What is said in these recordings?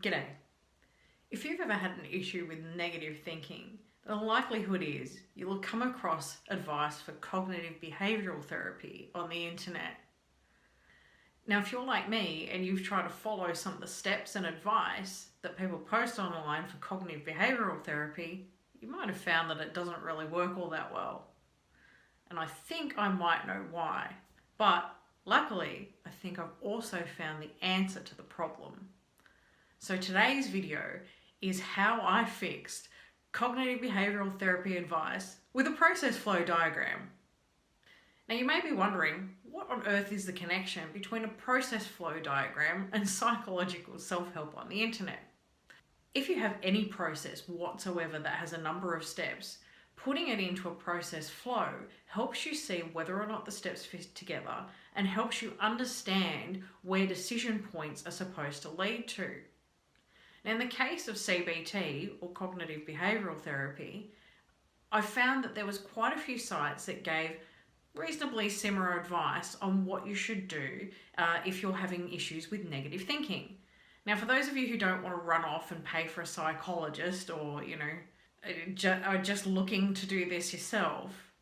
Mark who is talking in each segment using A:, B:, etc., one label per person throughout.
A: G'day. If you've ever had an issue with negative thinking, the likelihood is you'll come across advice for cognitive behavioural therapy on the internet. Now, if you're like me and you've tried to follow some of the steps and advice that people post online for cognitive behavioural therapy, you might have found that it doesn't really work all that well. And I think I might know why, but luckily, I think I've also found the answer to the problem. So today's video is how I fixed cognitive behavioural therapy advice with a process flow diagram. Now you may be wondering, what on earth is the connection between a process flow diagram and psychological self-help on the internet? If you have any process whatsoever that has a number of steps, putting it into a process flow helps you see whether or not the steps fit together and helps you understand where decision points are supposed to lead to. Now, in the case of CBT, or Cognitive Behavioural Therapy, I found that there was quite a few sites that gave reasonably similar advice on what you should do if you're having issues with negative thinking. Now, for those of you who don't want to run off and pay for a psychologist or, are just looking to do this yourself,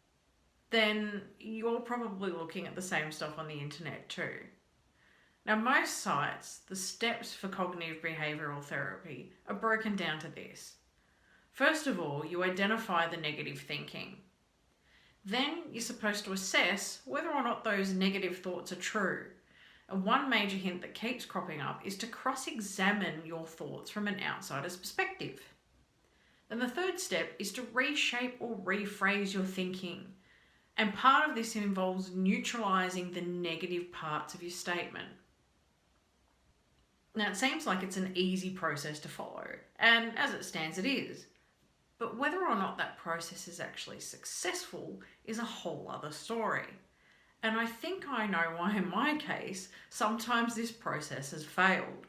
A: then you're probably looking at the same stuff on the internet too. Now, most sites, the steps for cognitive behavioural therapy are broken down to this. First of all, you identify the negative thinking. Then you're supposed to assess whether or not those negative thoughts are true. And one major hint that keeps cropping up is to cross-examine your thoughts from an outsider's perspective. Then the third step is to reshape or rephrase your thinking. And part of this involves neutralising the negative parts of your statement. Now, it seems like it's an easy process to follow, and as it stands, it is. But whether or not that process is actually successful is a whole other story. And I think I know why, in my case, sometimes this process has failed.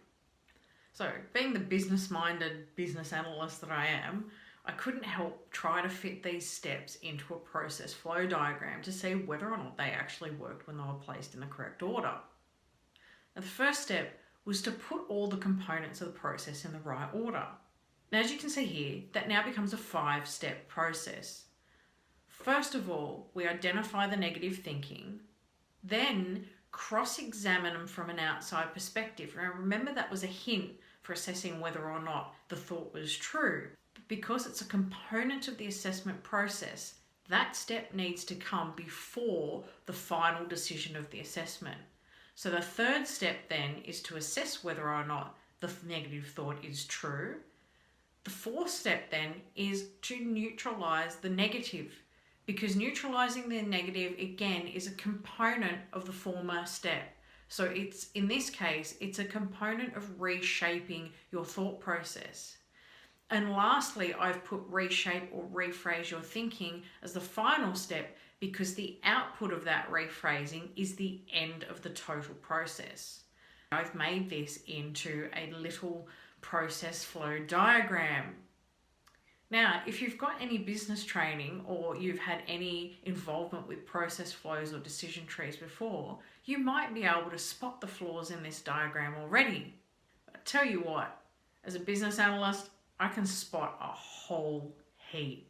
A: So, being the business-minded business analyst that I am, I couldn't help try to fit these steps into a process flow diagram to see whether or not they actually worked when they were placed in the correct order. Now, the first step was to put all the components of the process in the right order. Now, as you can see here, that now becomes a 5-step process. First of all, we identify the negative thinking, then cross-examine them from an outside perspective. Now, remember that was a hint for assessing whether or not the thought was true. But because it's a component of the assessment process, that step needs to come before the final decision of the assessment. So the third step then is to assess whether or not the negative thought is true. The fourth step then is to neutralise the negative, because neutralising the negative, again, is a component of the former step. So in this case, it's a component of reshaping your thought process. And lastly, I've put reshape or rephrase your thinking as the final step because the output of that rephrasing is the end of the total process. I've made this into a little process flow diagram. Now, if you've got any business training or you've had any involvement with process flows or decision trees before, you might be able to spot the flaws in this diagram already. But I tell you what, as a business analyst, I can spot a whole heap.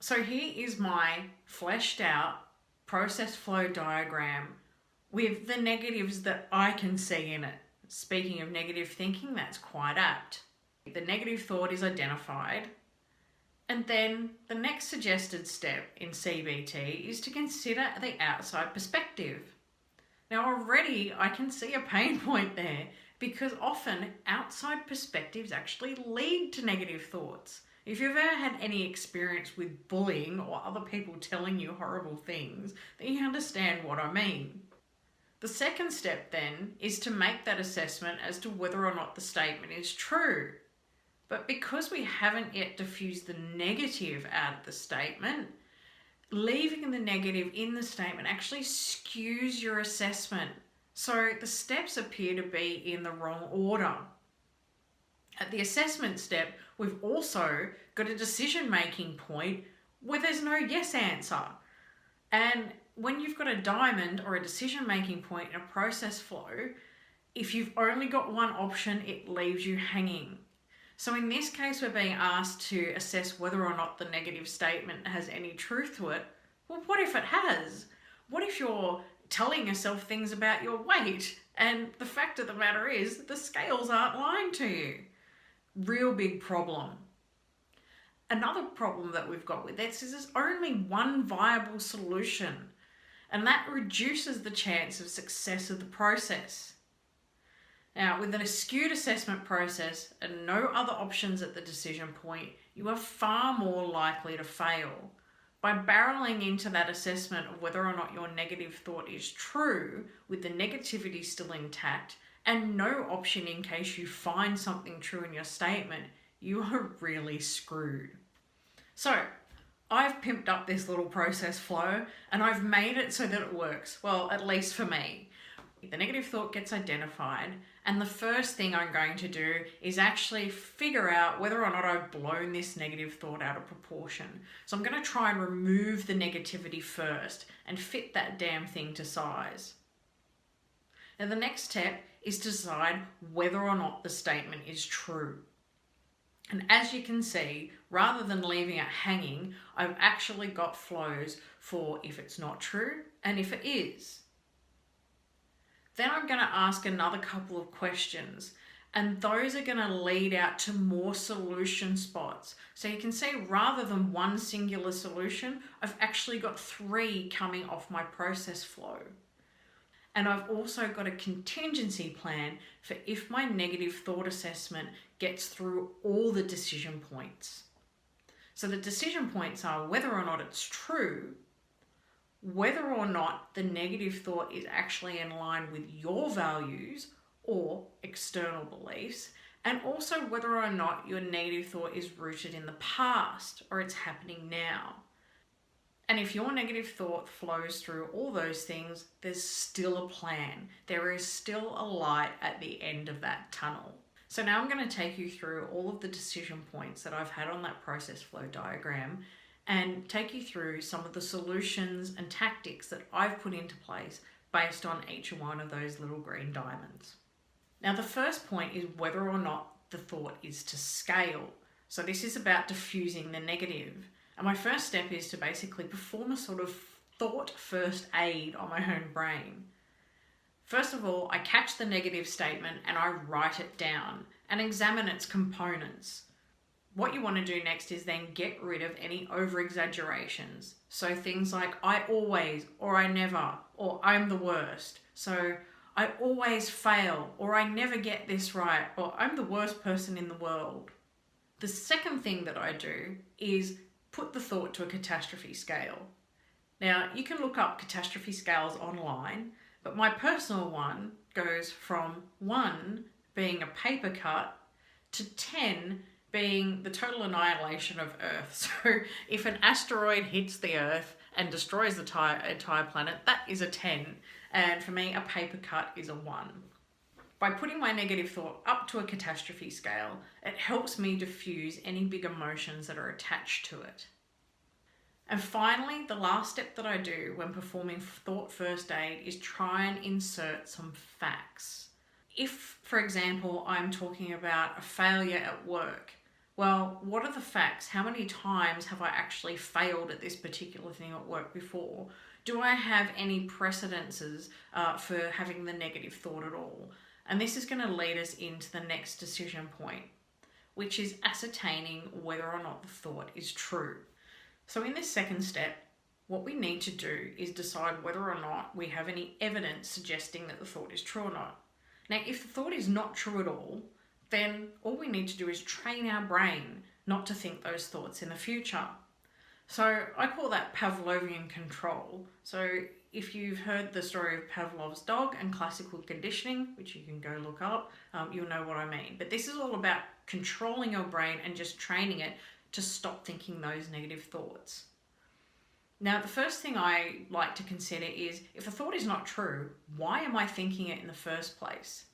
A: So here is my fleshed out process flow diagram with the negatives that I can see in it. Speaking of negative thinking, that's quite apt. The negative thought is identified. And then the next suggested step in CBT is to consider the outside perspective. Now already I can see a pain point there because often outside perspectives actually lead to negative thoughts. If you've ever had any experience with bullying or other people telling you horrible things, then you understand what I mean. The second step then is to make that assessment as to whether or not the statement is true. But because we haven't yet diffused the negative out of the statement, leaving the negative in the statement actually skews your assessment. So the steps appear to be in the wrong order. At the assessment step, we've also got a decision-making point where there's no yes answer. And when you've got a diamond or a decision-making point in a process flow, If you've only got one option, it leaves you hanging. So in this case, we're being asked to assess whether or not the negative statement has any truth to it. Well, what if it has? What if you're telling yourself things about your weight and the fact of the matter is the scales aren't lying to you? Real big problem. Another problem that we've got with this is there's only one viable solution, and that reduces the chance of success of the process. Now, with an skewed assessment process and no other options at the decision point, you are far more likely to fail. By barreling into that assessment of whether or not your negative thought is true, with the negativity still intact, and no option in case you find something true in your statement, you are really screwed. So, I've pimped up this little process flow and I've made it so that it works. Well, at least for me. The negative thought gets identified, and the first thing I'm going to do is actually figure out whether or not I've blown this negative thought out of proportion. So I'm going to try and remove the negativity first and fit that damn thing to size. Now the next step is to decide whether or not the statement is true. And as you can see, rather than leaving it hanging, I've actually got flows for if it's not true and if it is. Then I'm going to ask another couple of questions, and those are going to lead out to more solution spots. So you can see rather than one singular solution, I've actually got 3 coming off my process flow. And I've also got a contingency plan for if my negative thought assessment gets through all the decision points. So the decision points are whether or not it's true, whether or not the negative thought is actually in line with your values or external beliefs, and also whether or not your negative thought is rooted in the past or it's happening now. And if your negative thought flows through all those things, there's still a plan. There is still a light at the end of that tunnel. So now I'm going to take you through all of the decision points that I've had on that process flow diagram and take you through some of the solutions and tactics that I've put into place based on each one of those little green diamonds. Now the first point is whether or not the thought is to scale. So this is about diffusing the negative. And my first step is to basically perform a sort of thought first aid on my own brain. First of all, I catch the negative statement and I write it down and examine its components. What you want to do next is then get rid of any over-exaggerations. So things like I always, or I never, or I'm the worst. So I always fail, or I never get this right, or I'm the worst person in the world. The second thing that I do is put the thought to a catastrophe scale. Now, you can look up catastrophe scales online, but my personal one goes from 1 being a paper cut to 10 being the total annihilation of Earth. So if an asteroid hits the Earth and destroys the entire planet, that is a 10. And for me, a paper cut is a 1. By putting my negative thought up to a catastrophe scale, it helps me diffuse any big emotions that are attached to it. And finally, the last step that I do when performing thought first aid is try and insert some facts. If, for example, I'm talking about a failure at work, well, what are the facts? How many times have I actually failed at this particular thing at work before? Do I have any precedences for having the negative thought at all? And this is going to lead us into the next decision point, which is ascertaining whether or not the thought is true. So in this second step, what we need to do is decide whether or not we have any evidence suggesting that the thought is true or not. Now, if the thought is not true at all, then all we need to do is train our brain not to think those thoughts in the future. So I call that Pavlovian control. So if you've heard the story of Pavlov's dog and classical conditioning, which you can go look up, you'll know what I mean. But this is all about controlling your brain and just training it to stop thinking those negative thoughts. Now, the first thing I like to consider is, if a thought is not true, why am I thinking it in the first place?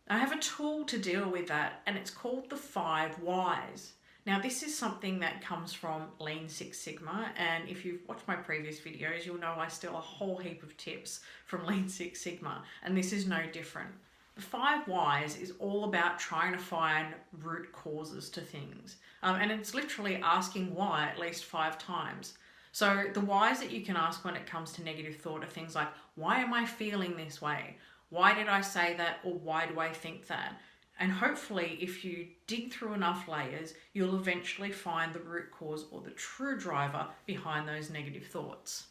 A: I have a tool to deal with that, and it's called the 5 whys. Now, this is something that comes from Lean Six Sigma, and if you've watched my previous videos, you'll know I steal a whole heap of tips from Lean Six Sigma, and this is no different. The 5 whys is all about trying to find root causes to things. And it's literally asking why at least 5 times. So the whys that you can ask when it comes to negative thought are things like, why am I feeling this way? Why did I say that? Or why do I think that? And hopefully, if you dig through enough layers, you'll eventually find the root cause or the true driver behind those negative thoughts.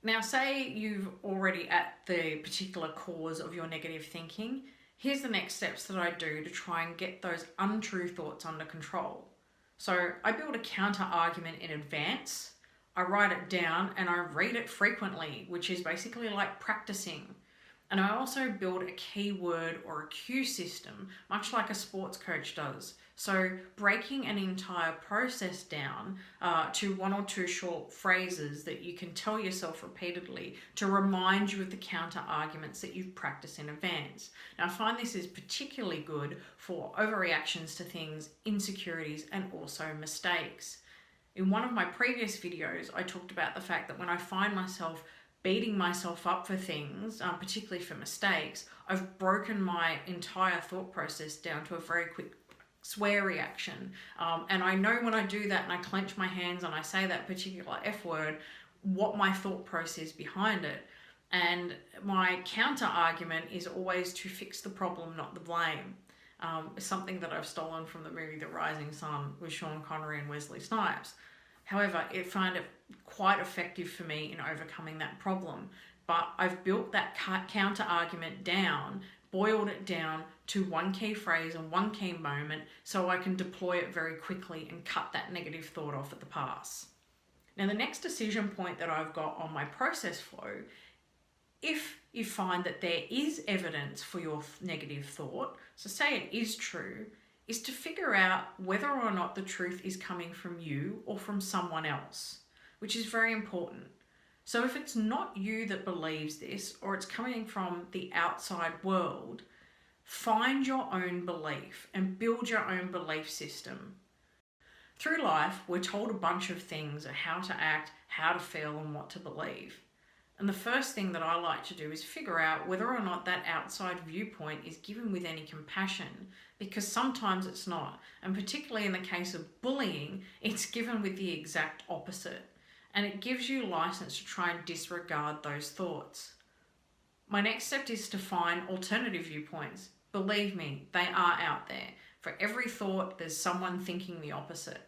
A: Now, say you've already at the particular cause of your negative thinking. Here's the next steps that I do to try and get those untrue thoughts under control. So I build a counter argument in advance. I write it down and I read it frequently, which is basically like practicing. And I also build a keyword or a cue system, much like a sports coach does. So breaking an entire process down to 1 or 2 short phrases that you can tell yourself repeatedly to remind you of the counter arguments that you've practiced in advance. Now, I find this is particularly good for overreactions to things, insecurities, and also mistakes. In one of my previous videos, I talked about the fact that when I find myself beating myself up for things, particularly for mistakes, I've broken my entire thought process down to a very quick swear reaction. And I know when I do that and I clench my hands and I say that particular F word, what my thought process is behind it. And my counter argument is always to fix the problem, not the blame. It's something that I've stolen from the movie The Rising Sun with Sean Connery and Wesley Snipes. However, I find it quite effective for me in overcoming that problem. But I've built that counter argument down, boiled it down to 1 key phrase and 1 key moment so I can deploy it very quickly and cut that negative thought off at the pass. Now, the next decision point that I've got on my process flow, if you find that there is evidence for your negative thought, so say it is true, is to figure out whether or not the truth is coming from you or from someone else, which is very important. So if it's not you that believes this, or it's coming from the outside world, find your own belief and build your own belief system. Through life, we're told a bunch of things of how to act, how to feel, and what to believe. And the first thing that I like to do is figure out whether or not that outside viewpoint is given with any compassion, because sometimes it's not. And particularly in the case of bullying, it's given with the exact opposite. And it gives you license to try and disregard those thoughts. My next step is to find alternative viewpoints. Believe me, they are out there. For every thought, there's someone thinking the opposite.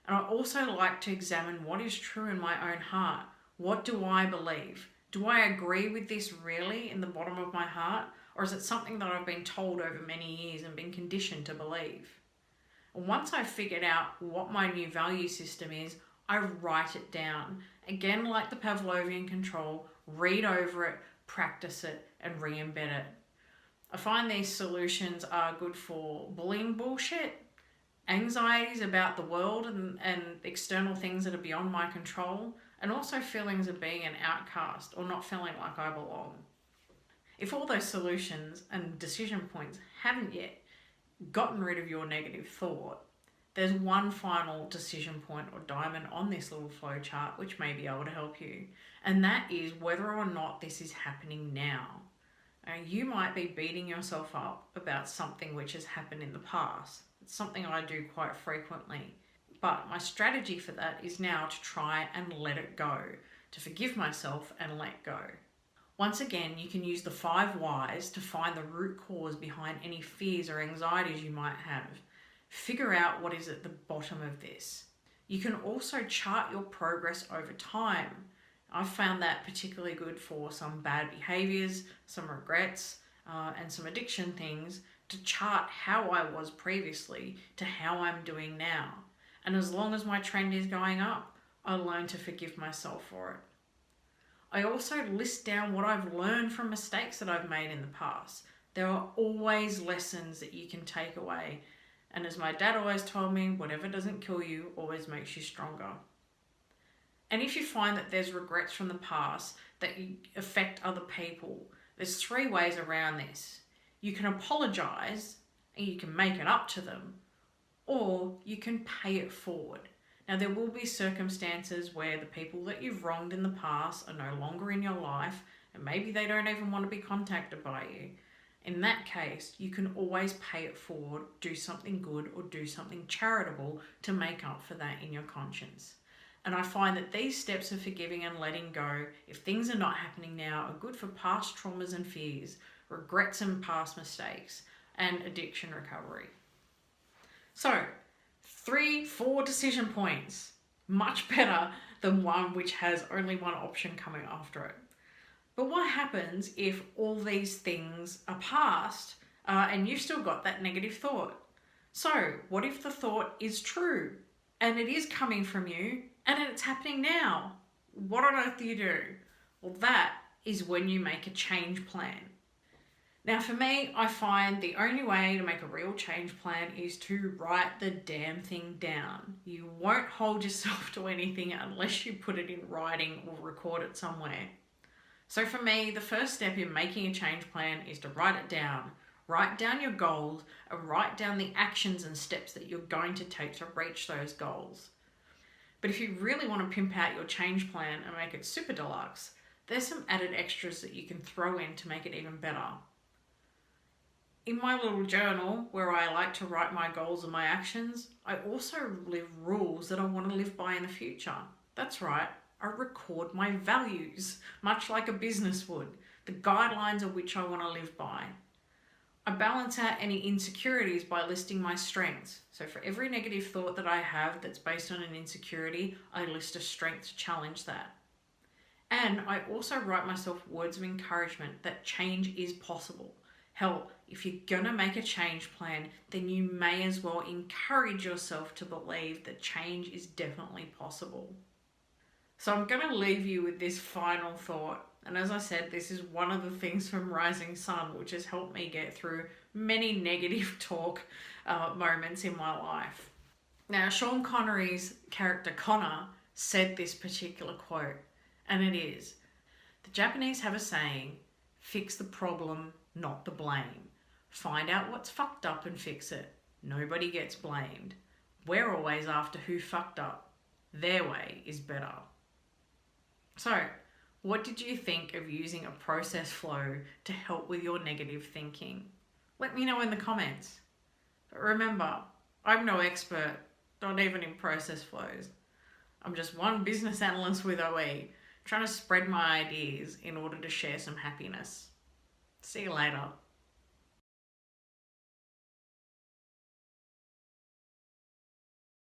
A: And I also like to examine what is true in my own heart. What do I believe? Do I agree with this really in the bottom of my heart? Or is it something that I've been told over many years and been conditioned to believe? And once I've figured out what my new value system is, I write it down. Again, like the Pavlovian control, read over it, practice it, and re-embed it. I find these solutions are good for bullying bullshit, anxieties about the world and external things that are beyond my control, and also feelings of being an outcast or not feeling like I belong. If all those solutions and decision points haven't yet gotten rid of your negative thought, there's one final decision point or diamond on this little flow chart which may be able to help you, and that is whether or not this is happening now. You might be beating yourself up about something which has happened in the past. It's something I do quite frequently. But my strategy for that is now to try and let it go, to forgive myself and let go. Once again, you can use the 5 whys to find the root cause behind any fears or anxieties you might have. Figure out what is at the bottom of this. You can also chart your progress over time. I've found that particularly good for some bad behaviors, some regrets, and some addiction things, to chart how I was previously to how I'm doing now. And as long as my trend is going up, I learn to forgive myself for it. I also list down what I've learned from mistakes that I've made in the past. There are always lessons that you can take away. And as my dad always told me, whatever doesn't kill you always makes you stronger. And if you find that there's regrets from the past that affect other people, there's 3 ways around this. You can apologize and you can make it up to them, or you can pay it forward. Now, there will be circumstances where the people that you've wronged in the past are no longer in your life, and maybe they don't even want to be contacted by you. In that case, you can always pay it forward, do something good, or do something charitable to make up for that in your conscience. And I find that these steps of forgiving and letting go, if things are not happening now, are good for past traumas and fears, regrets and past mistakes, and addiction recovery. So, 4 decision points. Much better than one which has only one option coming after it. But what happens if all these things are past and you've still got that negative thought? So, what if the thought is true and it is coming from you and it's happening now? What on earth do you do? Well, that is when you make a change plan. Now, for me, I find the only way to make a real change plan is to write the damn thing down. You won't hold yourself to anything unless you put it in writing or record it somewhere. So for me, the first step in making a change plan is to write it down. Write down your goals and write down the actions and steps that you're going to take to reach those goals. But if you really want to pimp out your change plan and make it super deluxe, there's some added extras that you can throw in to make it even better. In my little journal, where I like to write my goals and my actions, I also live rules that I want to live by in the future. That's right, I record my values, much like a business would, the guidelines of which I want to live by. I balance out any insecurities by listing my strengths. So for every negative thought that I have that's based on an insecurity, I list a strength to challenge that. And I also write myself words of encouragement that change is possible. Hell, if you're going to make a change plan, then you may as well encourage yourself to believe that change is definitely possible. So I'm going to leave you with this final thought. And as I said, this is one of the things from Rising Sun, which has helped me get through many negative talk moments in my life. Now, Sean Connery's character Connor said this particular quote, and it is, "The Japanese have a saying, fix the problem, not the blame. Find out what's fucked up and fix it. Nobody gets blamed. We're always after who fucked up. Their way is better." So, what did you think of using a process flow to help with your negative thinking? Let me know in the comments. But remember, I'm no expert, not even in process flows. I'm just one business analyst with OE, trying to spread my ideas in order to share some happiness. See you later.